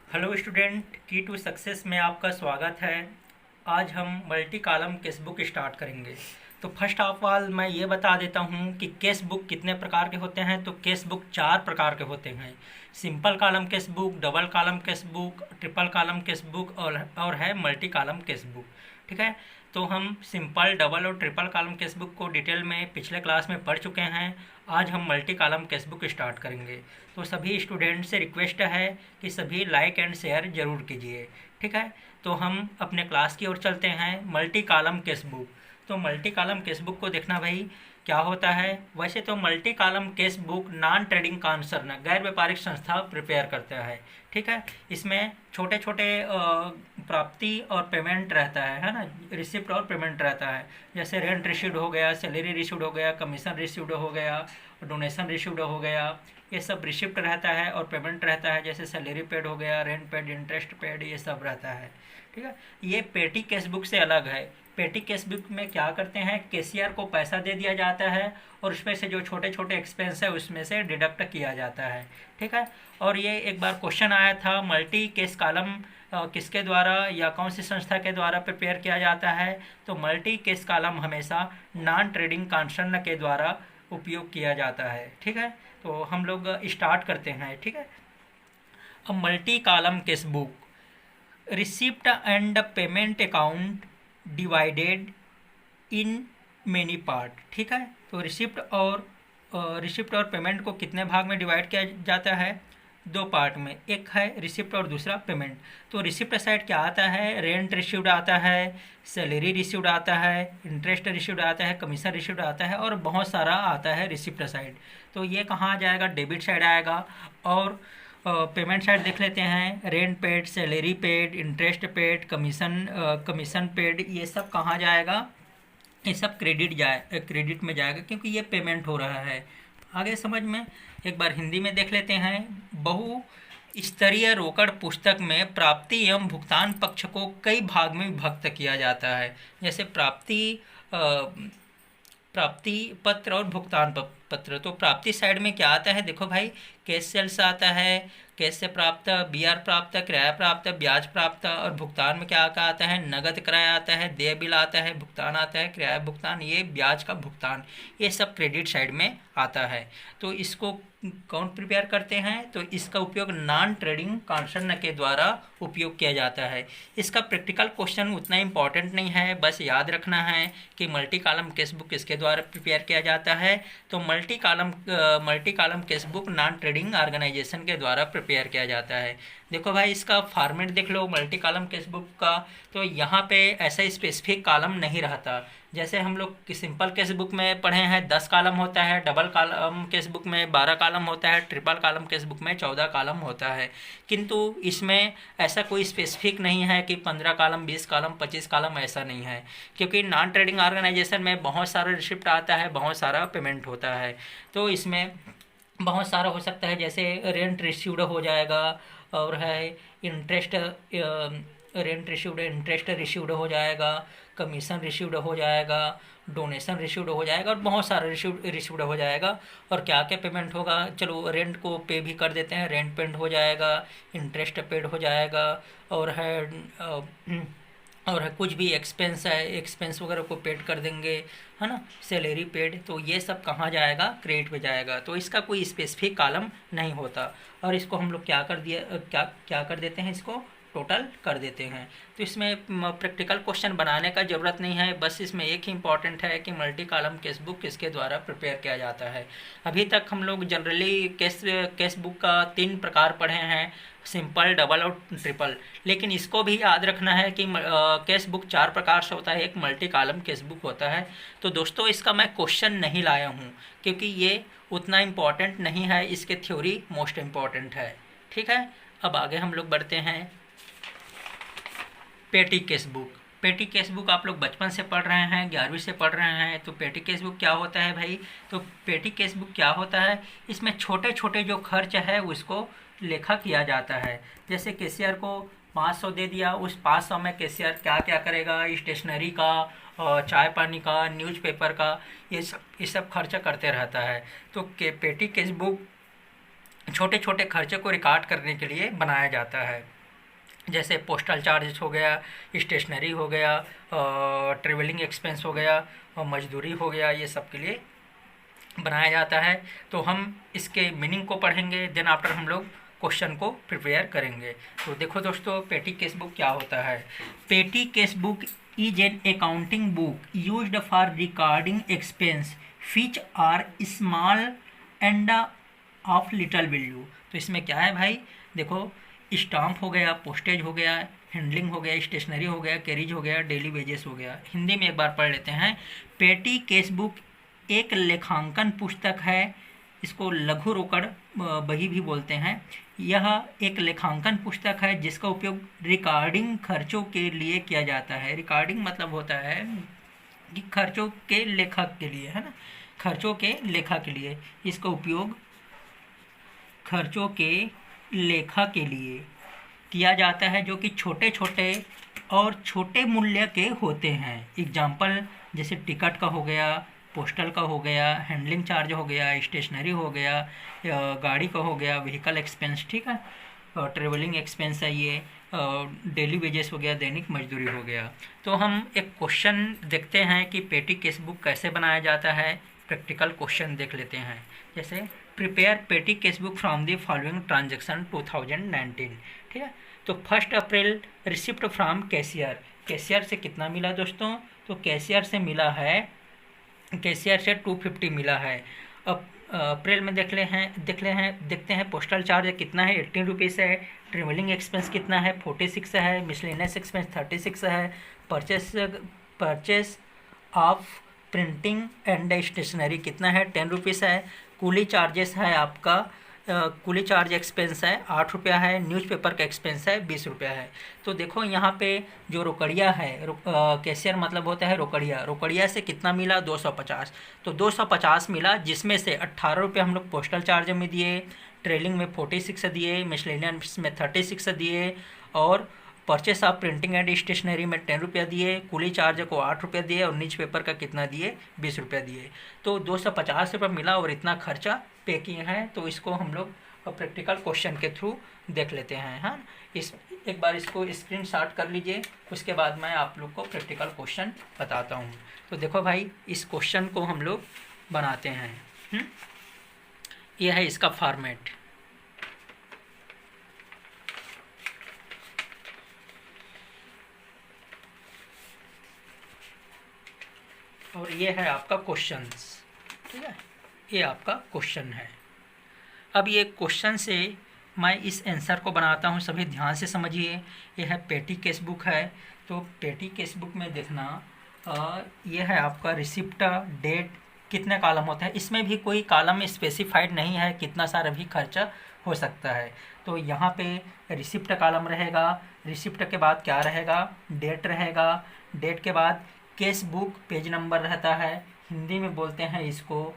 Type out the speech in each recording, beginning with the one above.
Hello student, की to success में आपका स्वागत है। आज हम multi column cash book start करेंगे। तो फर्स्ट ऑफ ऑल मैं ये बता देता हूँ कि केस बुक कितने प्रकार के होते हैं। तो केस बुक 4 प्रकार के होते हैं। Simple column cash book, double column cash book, triple column cash book और है मल्टी कॉलम केस बुक। ठीक है। तो हम सिंपल, डबल और ट्रिपल कॉलम केस बुक को डिटेल में पिछले क्लास में पढ़ चुके हैं। आज हम multi column cash book start करेंगे। तो सभी स्टूडेंट से रिक्वेस्ट है कि सभी लाइक एंड शेयर ज़रूर कीजिए। ठीक है। तो हम अपने क्लास की ओर चलते हैं। Multi column cash book. तो मल्टी कॉलम केस बुक को देखना भाई क्या होता है। वैसे तो multi column cash book non trading concern, गैर व्यापारिक संस्था प्रिपेयर करता है। ठीक है। इसमें छोटे छोटे प्राप्ति और पेमेंट रहता है ना, रिसिप्ट और पेमेंट रहता है। जैसे रेंट रिसीव्ड हो गया, सैलरी रिसीव्ड हो गया, कमीशन रिसीव्ड हो गया, डोनेशन रिसीव्ड हो गया, ये सब रिसिप्ट रहता है और पेमेंट रहता है। जैसे सैलरी पेड हो गया, रेंट पेड, इंटरेस्ट पेड, ये सब रहता है। ठीक है। ये पेटी केस बुक से अलग है। पेटी केस बुक में क्या करते हैं, केशियर को पैसा दे दिया जाता है और उसमें से जो छोटे छोटे एक्सपेंस है उसमें से डिडक्ट किया जाता है। ठीक है। और ये एक बार क्वेश्चन आया था, मल्टी केस कॉलम किसके द्वारा या कौन सी संस्था के द्वारा प्रिपेयर किया जाता है। तो मल्टी केस कॉलम हमेशा नॉन ट्रेडिंग कंसर्न के द्वारा उपयोग किया जाता है। ठीक है। तो हम लोग स्टार्ट करते हैं। ठीक है। अब multi column cash book, receipt and payment account divided in many part. ठीक है। तो रिसिप्ट और पेमेंट को कितने भाग में डिवाइड किया जाता है, 2 पार्ट में। एक है रिसिप्ट और दूसरा पेमेंट। तो रिसिप्ट साइड क्या आता है, रेंट रिसीव्ड आता है, सैलरी रिसीव्ड आता है, इंटरेस्ट रिसीव्ड आता है, कमीशन रिसीव्ड आता है और बहुत सारा आता है रिसिप्ट साइड। तो ये कहाँ आ जाएगा, डेबिट साइड आएगा। और पेमेंट साइड देख लेते हैं, rent paid, salary paid, interest paid, commission paid, ये सब कहाँ जाएगा, ये सब क्रेडिट में जाएगा क्योंकि ये पेमेंट हो रहा है। आगे समझ में। एक बार हिंदी में देख लेते हैं। बहु स्तरीय रोकड़ पुस्तक में प्राप्ति एवं भुगतान पक्ष को कई भाग में विभक्त किया जाता है। जैसे प्राप्ति पत्र और भुगतान पत्र। तो प्राप्ति साइड में क्या आता है, देखो भाई, कैश सेल्स आता है, कैश से प्राप्त, बीआर प्राप्त, किराया प्राप्त, ब्याज प्राप्त। और भुगतान में क्या क्या आता है, नगद किराया आता है, देय बिल आता है, भुगतान आता है, किराया भुगतान, ये ब्याज का भुगतान, ये सब क्रेडिट साइड में आता है। तो इसको कौन प्रिपेयर करते हैं, तो इसका उपयोग नॉन ट्रेडिंग कंसर्न के द्वारा उपयोग किया जाता है। इसका प्रैक्टिकल क्वेश्चन उतना इंपॉर्टेंट नहीं है, बस याद रखना है कि मल्टी कॉलम केस बुक किसके द्वारा प्रिपेयर किया जाता है। तो multi column cash book non trading organisation के द्वारा प्रिपेयर किया जाता है। देखो भाई, इसका फॉर्मेट देख लो मल्टी कॉलम केस बुक का। तो यहाँ पे ऐसा स्पेसिफिक कॉलम नहीं रहता। जैसे हम लोग की सिंपल केस बुक में पढ़े हैं 10 कॉलम होता है, डबल कॉलम केस बुक में 12 कॉलम होता है, ट्रिपल कॉलम केस बुक में 14 कॉलम होता है। किंतु इसमें ऐसा कोई स्पेसिफिक नहीं है कि 15 कॉलम, 20 कॉलम, 25 कॉलम, ऐसा नहीं है। क्योंकि नॉन ट्रेडिंग ऑर्गेनाइजेशन में बहुत सारा रिसिप्ट आता है, बहुत सारा पेमेंट होता है। तो इसमें बहुत सारा हो सकता है, जैसे रेंट रिसीव्ड हो जाएगा और है interest, rent received, interest received हो जाएगा, कमीशन रिसीव्ड हो जाएगा, डोनेशन रिसीव्ड हो जाएगा और बहुत सारा रिसीव्ड हो जाएगा। और क्या क्या पेमेंट होगा, चलो रेंट को पे भी कर देते हैं, रेंट पेड हो जाएगा, इंटरेस्ट पेड हो जाएगा। और है कुछ भी एक्सपेंस है, एक्सपेंस वगैरह को पेड कर देंगे, है ना, सैलरी पेड। तो ये सब कहाँ जाएगा, क्रेडिट पे जाएगा। तो इसका कोई स्पेसिफिक कॉलम नहीं होता। और इसको हम लोग क्या कर देते हैं, इसको टोटल कर देते हैं। तो इसमें प्रैक्टिकल क्वेश्चन बनाने का ज़रूरत नहीं है, बस इसमें एक ही इम्पॉर्टेंट है कि मल्टी कॉलम केस बुक किसके द्वारा प्रिपेयर किया जाता है। अभी तक हम लोग जनरली केस बुक का 3 प्रकार पढ़े हैं, सिंपल, डबल और ट्रिपल। लेकिन इसको भी याद रखना है कि केस बुक 4 प्रकार से होता है, एक मल्टी कॉलम केस बुक होता है। तो दोस्तों, इसका मैं क्वेश्चन नहीं लाया हूँ क्योंकि ये उतना इम्पॉर्टेंट नहीं है, इसके थ्योरी मोस्ट इम्पॉर्टेंट है। ठीक है। अब आगे हम लोग बढ़ते हैं। पेटी केस बुक। पेटी केस बुक आप लोग बचपन से पढ़ रहे हैं, 11वीं से पढ़ रहे हैं। तो पेटी केस बुक क्या होता है भाई, तो पेटी केस बुक क्या होता है, इसमें छोटे छोटे जो खर्च है उसको लेखा किया जाता है। जैसे कैशियर को 500 दे दिया, उस 500 में कैशियर क्या क्या करेगा, स्टेशनरी का, चाय पानी का, न्यूज़पेपर का, ये सब खर्चा करते रहता है। तो पेटी केस बुक छोटे छोटे खर्चे को रिकॉर्ड करने के लिए बनाया जाता है। जैसे पोस्टल चार्जेस हो गया, स्टेशनरी हो गया, ट्रेवलिंग एक्सपेंस हो गया और मजदूरी हो गया, ये सब के लिए बनाया जाता है। तो हम इसके मीनिंग को पढ़ेंगे, देन आफ्टर हम लोग क्वेश्चन को प्रिपेयर करेंगे। तो देखो दोस्तों, पेटी केस बुक क्या होता है। Petty cash book is an accounting book used for recording expense which are small and of little value. तो इसमें क्या है भाई, देखो स्टाम्प हो गया, पोस्टेज हो गया, हैंडलिंग हो गया, स्टेशनरी हो गया, कैरिज हो गया, डेली वेजेस हो गया। हिंदी में एक बार पढ़ लेते हैं। पेटी केस बुक एक लेखांकन पुस्तक है, इसको लघु रोकड़ बही भी बोलते हैं। यह एक लेखांकन पुस्तक है जिसका उपयोग रिकॉर्डिंग खर्चों के लिए किया जाता है। रिकॉर्डिंग मतलब होता है कि खर्चों के लेखक के लिए, है ना, खर्चों के लेखा के लिए इसका उपयोग खर्चों के लेखा के लिए किया जाता है, जो कि छोटे छोटे और छोटे मूल्य के होते हैं। एग्जाम्पल जैसे टिकट का हो गया, पोस्टल का हो गया, हैंडलिंग चार्ज हो गया, स्टेशनरी हो गया, गाड़ी का हो गया, व्हीकल एक्सपेंस, ठीक है, और ट्रेवलिंग एक्सपेंस है ये, डेली वेजेस हो गया, दैनिक मजदूरी हो गया। तो हम एक क्वेश्चन देखते हैं कि पेटी केस बुक कैसे बनाया जाता है। प्रैक्टिकल क्वेश्चन देख लेते हैं। जैसे प्रिपेयर पेटी cash book from the following transaction 2019, ठीक है। तो 1 अप्रैल रिसिप्ट फ्रॉम कैशियर, कैशियर से कितना मिला दोस्तों, तो कैशियर से मिला है, कैशियर से 250 मिला है। अब अप्रैल में देखते हैं पोस्टल चार्ज कितना है, 18 रुपीज़ है। ट्रेवलिंग एक्सपेंस कितना है, 46 है। मिसलेनियस एक्सपेंस 36 है। Purchase of printing and stationery कितना है, 10 रुपीज़ है। कूली चार्जेस है आपका, कूली चार्ज एक्सपेंस है 8 रुपया है। न्यूज़पेपर का एक्सपेंस है 20 रुपया है। तो देखो यहाँ पे जो रोकड़िया है, कैशियर मतलब होता है रोकड़िया, रोकड़िया से कितना मिला, 250। तो 250 मिला, जिसमें से 18 रुपये हम लोग पोस्टल चार्ज में दिए, ट्रेलिंग में 46 दिए, मिसलेनियस में 36 दिए, और purchase of printing and stationery में 10 रुपया दिए, कूली चार्ज को 8 रुपया दिए, और न्यूज पेपर का कितना दिए, 20 रुपया दिए। तो 250 रुपये मिला और इतना खर्चा पे किए हैं। तो इसको हम लोग प्रैक्टिकल क्वेश्चन के थ्रू देख लेते हैं। हाँ, इस एक बार इसको स्क्रीनशॉट कर लीजिए, उसके बाद मैं आप लोग को प्रैक्टिकल क्वेश्चन बताता हूँ। तो देखो भाई, इस क्वेश्चन को हम लोग बनाते हैं। यह है इसका फॉर्मेट। और ये है आपका क्वेश्चंस, ठीक है, ये आपका क्वेश्चन है। अब ये क्वेश्चन से मैं इस आंसर को बनाता हूँ, सभी ध्यान से समझिए। ये है पेटी केस बुक है। तो पेटी केस बुक में देखना, ये है आपका रिसिप्ट, डेट, कितने कॉलम होता है। इसमें भी कोई कॉलम स्पेसिफाइड नहीं है, कितना सारा भी खर्चा हो सकता है। तो यहाँ पे रिसिप्ट कॉलम रहेगा, रिसिप्ट के बाद क्या रहेगा, डेट रहेगा, डेट के बाद केस बुक पेज नंबर रहता है। हिंदी में बोलते हैं इसको,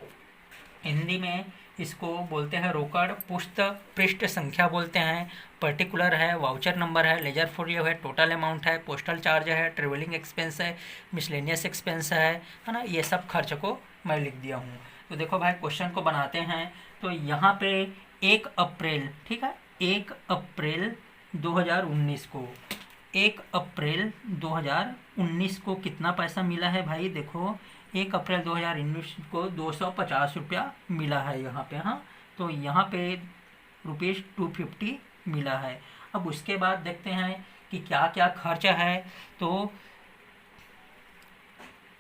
हिंदी में इसको बोलते हैं रोकड़, पुस्तक पृष्ठ संख्या बोलते हैं, पर्टिकुलर है, वाउचर नंबर है, लेजर फोलियो है, टोटल अमाउंट है, पोस्टल चार्ज है, ट्रेवलिंग एक्सपेंस है, मिसलेनियस एक्सपेंस है ना। ये सब खर्च को मैं लिख दिया हूँ। तो देखो भाई, क्वेश्चन को बनाते हैं। तो यहाँ पे 1 अप्रैल, ठीक है, 1 अप्रैल 2019 को, 1 अप्रैल 2019 को कितना पैसा मिला है भाई, देखो 1 अप्रैल 2019 को 250 रुपया मिला है यहाँ पे। हाँ, तो यहाँ पे ₹250 मिला है। अब उसके बाद देखते हैं कि क्या क्या खर्चा है। तो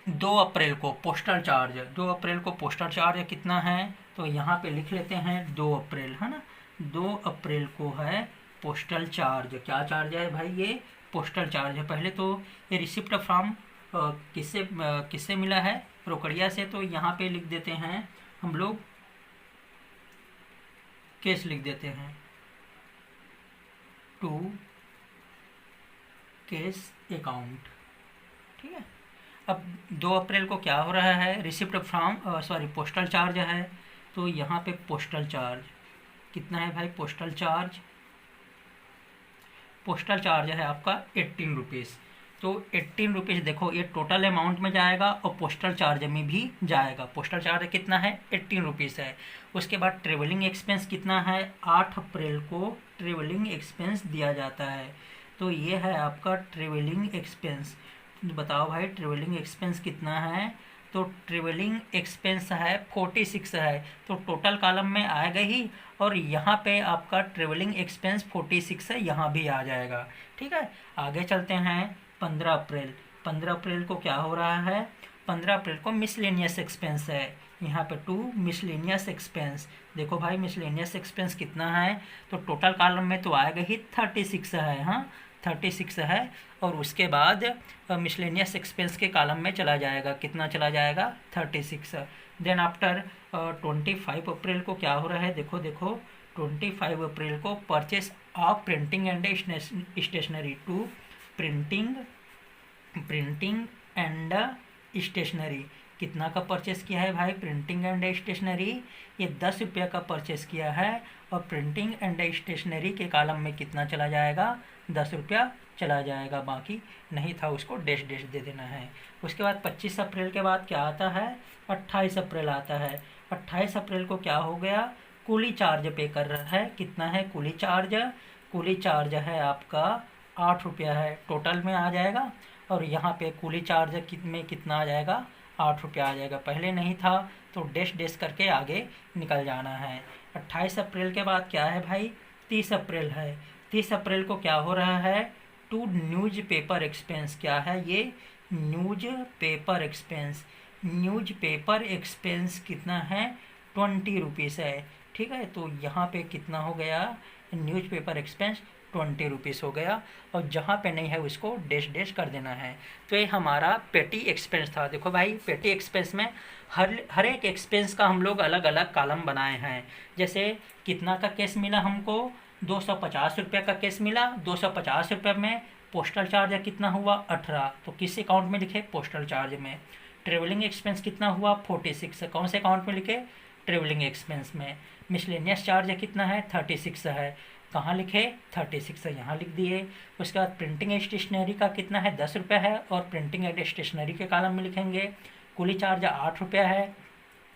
2 अप्रैल को पोस्टल चार्ज, 2 अप्रैल को पोस्टल चार्ज कितना है, तो यहाँ पे लिख लेते हैं 2 अप्रैल, है ना। 2 अप्रैल को है पोस्टल चार्ज। क्या चार्ज है भाई, ये पोस्टल चार्ज है। पहले तो ये रिसिप्ट फ्रॉम किससे मिला है, रोकड़िया से। तो यहाँ पे लिख देते हैं हम लोग, केस लिख देते हैं, टू केस अकाउंट, ठीक है। अब 2 अप्रैल को क्या हो रहा है, रिसिप्ट फ्रॉम पोस्टल चार्ज है। तो यहाँ पे पोस्टल चार्ज कितना है भाई, पोस्टल चार्ज है आपका 18 रुपीज़। तो 18 रुपीज़ देखो, ये टोटल अमाउंट में जाएगा और पोस्टल चार्ज में भी जाएगा। पोस्टल चार्ज कितना है, 18 रुपीज़ है। उसके बाद ट्रेवलिंग एक्सपेंस कितना है, 8 अप्रैल को ट्रेवलिंग एक्सपेंस दिया जाता है। तो ये है आपका ट्रेवलिंग एक्सपेंस। बताओ भाई ट्रेवलिंग एक्सपेंस कितना है। तो ट्रेवलिंग एक्सपेंस है 46 है, तो टोटल कॉलम में आएगा ही, और यहाँ पे आपका ट्रेवलिंग एक्सपेंस 46 है, यहाँ भी आ जाएगा। ठीक है, आगे चलते हैं। 15 अप्रैल, 15 अप्रैल को क्या हो रहा है। 15 अप्रैल को मिसलेनियस एक्सपेंस है, यहाँ पे टू मिसलेनियस एक्सपेंस। देखो भाई मिसलेनियस एक्सपेंस कितना है, तो टोटल कॉलम में तो आएगा ही 36 है, हाँ 36 है, और उसके बाद मिसलेनियस एक्सपेंस के कॉलम में चला जाएगा, कितना चला जाएगा 36। देन आफ्टर 25 अप्रैल को क्या हो रहा है, देखो देखो 25 अप्रैल को purchase of printing and stationery to printing and stationery. कितना का परचेस किया है भाई प्रिंटिंग एंड स्टेशनरी, ये 10 रुपये का परचेस किया है, और प्रिंटिंग एंड स्टेशनरी के कॉलम में कितना चला जाएगा 10 रुपया चला जाएगा, बाकी नहीं था उसको डैश डैश दे देना है। उसके बाद 25 अप्रैल के बाद क्या आता है, 28 अप्रैल आता है। 28 अप्रैल को क्या हो गया, कूली चार्ज पे कर रहा है, कितना है कूली चार्ज, कूली चार्ज है आपका 8 रुपया है, टोटल में आ जाएगा, और यहाँ पे कूली चार्ज में कितना आ जाएगा 8 रुपया आ जाएगा, पहले नहीं था तो डैश डैश करके आगे निकल जाना है। 28 अप्रैल के बाद क्या है भाई, 30 अप्रैल है। 30 अप्रैल को क्या हो रहा है, टू न्यूज पेपर एक्सपेंस, क्या है ये news paper expense. News paper expense कितना है 20 रुपीज़ है। ठीक है, तो यहाँ पे कितना हो गया न्यूज पेपर एक्सपेंस 20 रुपीज़ हो गया, और जहाँ पे नहीं है उसको डैश डैश कर देना है। तो ये हमारा पेटी एक्सपेंस था। देखो भाई पेटी एक्सपेंस में हर एक एक्सपेंस का हम लोग अलग अलग कॉलम बनाए हैं। जैसे कितना का केस मिला हमको, 250 रुपये का केस मिला, 250 रुपये में पोस्टल चार्ज कितना हुआ 18, तो किस अकाउंट में लिखे पोस्टल चार्ज में। ट्रेवलिंग एक्सपेंस कितना हुआ 46, कौन से अकाउंट में लिखे ट्रेवलिंग एक्सपेंस में। मिसलेनियस चार्ज कितना है 36 है, कहाँ लिखे 36 है, यहाँ लिख दिए। उसके बाद प्रिंटिंग स्टेशनरी का कितना है 10 रुपये है, और प्रिंटिंग एंड स्टेशनरी के कॉलम में लिखेंगे। कुली चार्ज 8 रुपया है,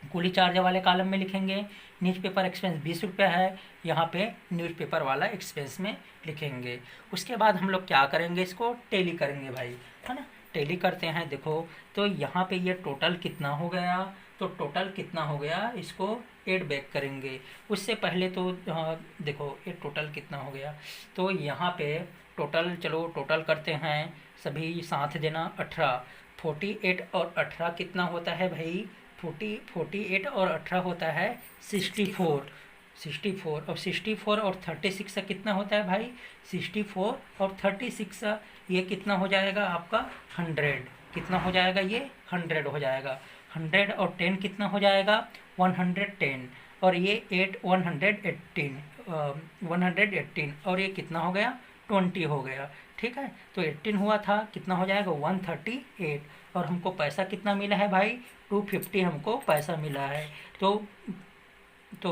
कुली चार्ज वाले कॉलम में लिखेंगे। न्यूज़पेपर एक्सपेंस 20 रुपया है, यहाँ पे न्यूज़पेपर वाला एक्सपेंस में लिखेंगे। उसके बाद हम लोग क्या करेंगे, इसको टैली करेंगे भाई, है ना। टैली करते हैं, देखो तो यहाँ पे ये टोटल कितना हो गया, तो टोटल कितना हो गया इसको एड बैक करेंगे। उससे पहले तो देखो ये टोटल कितना हो गया, तो यहाँ पे टोटल चलो टोटल करते हैं, सभी साथ देना 18, 48 और 18 कितना होता है भाई 48 और 18 होता है 64, 64 और 64 और 36 कितना होता है भाई 64 और 36, ये कितना हो जाएगा आपका 100, कितना हो जाएगा ये 100 हो जाएगा। 100 और 10 कितना हो जाएगा 110, और ये 118 और ये कितना हो गया 20 हो गया। ठीक है, तो 18 हुआ था, कितना हो जाएगा 138, और हमको पैसा कितना मिला है भाई 250 हमको पैसा मिला है। तो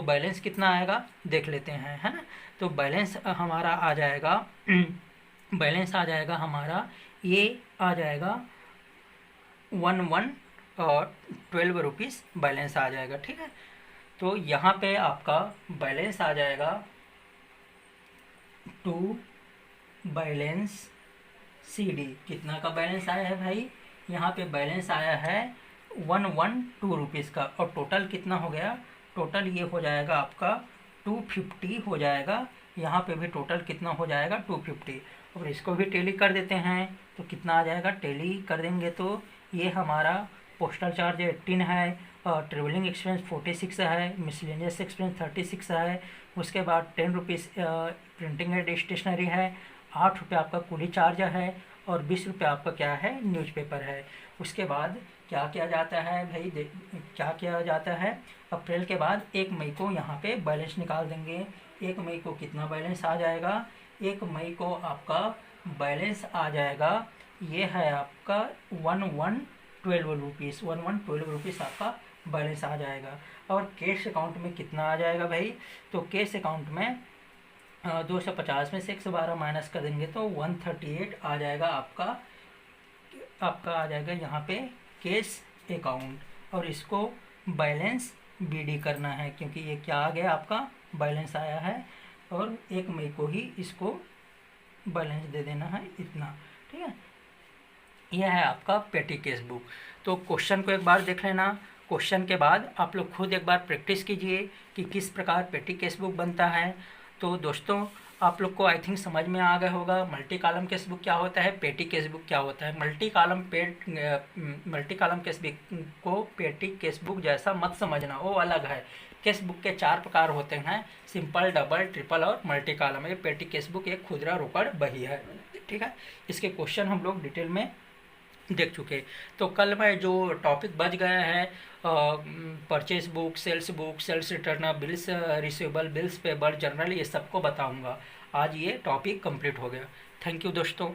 बैलेंस कितना आएगा देख लेते हैं, है ना। तो बैलेंस हमारा आ जाएगा बैलेंस आ जाएगा हमारा, ये आ जाएगा 12 रुपीज़ बैलेंस आ जाएगा। ठीक है, तो यहाँ पे आपका बैलेंस आ जाएगा टू बैलेंस CD, कितना का बैलेंस आया है भाई, यहाँ पे बैलेंस आया है 112 रुपीज़ का, और टोटल कितना हो गया, टोटल ये हो जाएगा आपका 250 हो जाएगा। यहाँ पे भी टोटल कितना हो जाएगा 250, और इसको भी टैली कर देते हैं तो कितना आ जाएगा, टैली कर देंगे तो ये हमारा पोस्टल चार्ज 18 है, और ट्रेवलिंग एक्सपेंस 46 है, मिसलेनियस एक्सपेंस 36 है, उसके बाद 10 रुपीज़ प्रिंटिंग एंड स्टेशनरी है, 8 रुपये आपका कूली चार्ज है, और 20 रुपये आपका क्या है न्यूज़पेपर है। उसके बाद क्या किया जाता है भाई, क्या किया जाता है, अप्रैल के बाद 1 मई को यहाँ पे बैलेंस निकाल देंगे। 1 मई को कितना बैलेंस आ जाएगा, 1 मई को आपका बैलेंस आ जाएगा, ये है आपका 1112 रुपीज़ आपका बैलेंस आ जाएगा। और कैश अकाउंट में कितना आ जाएगा भाई, तो कैश अकाउंट में 250 में से 112 माइनस कर देंगे तो 138 आ जाएगा आपका आ जाएगा यहाँ पे कैश अकाउंट, और इसको बैलेंस BD करना है, क्योंकि ये क्या आ गया आपका बैलेंस आया है, और 1 मई को ही इसको बैलेंस दे देना है इतना। ठीक है, यह है आपका पेटी केस बुक। तो क्वेश्चन को एक बार देख लेना, क्वेश्चन के बाद आप लोग खुद एक बार प्रैक्टिस कीजिए कि किस प्रकार पेटी केस बुक बनता है। तो दोस्तों आप लोग को आई थिंक समझ में आ गया होगा मल्टी कॉलम केस बुक क्या होता है, पेटी केस बुक क्या होता है। मल्टी कॉलम केस बुक को पेटी केस बुक जैसा मत समझना, वो अलग है। केस बुक के 4 प्रकार होते हैं, सिंपल, डबल, ट्रिपल और मल्टी कॉलम। ये पेटी केस बुक एक खुदरा रोकड़ बही है। ठीक है, इसके क्वेश्चन हम लोग डिटेल में देख चुके। तो कल मैं जो टॉपिक बच गया है, purchase book, sales return, bills receivable, bills payable, journal, ये सबको बताऊंगा। आज ये टॉपिक कंप्लीट हो गया। थैंक यू दोस्तों।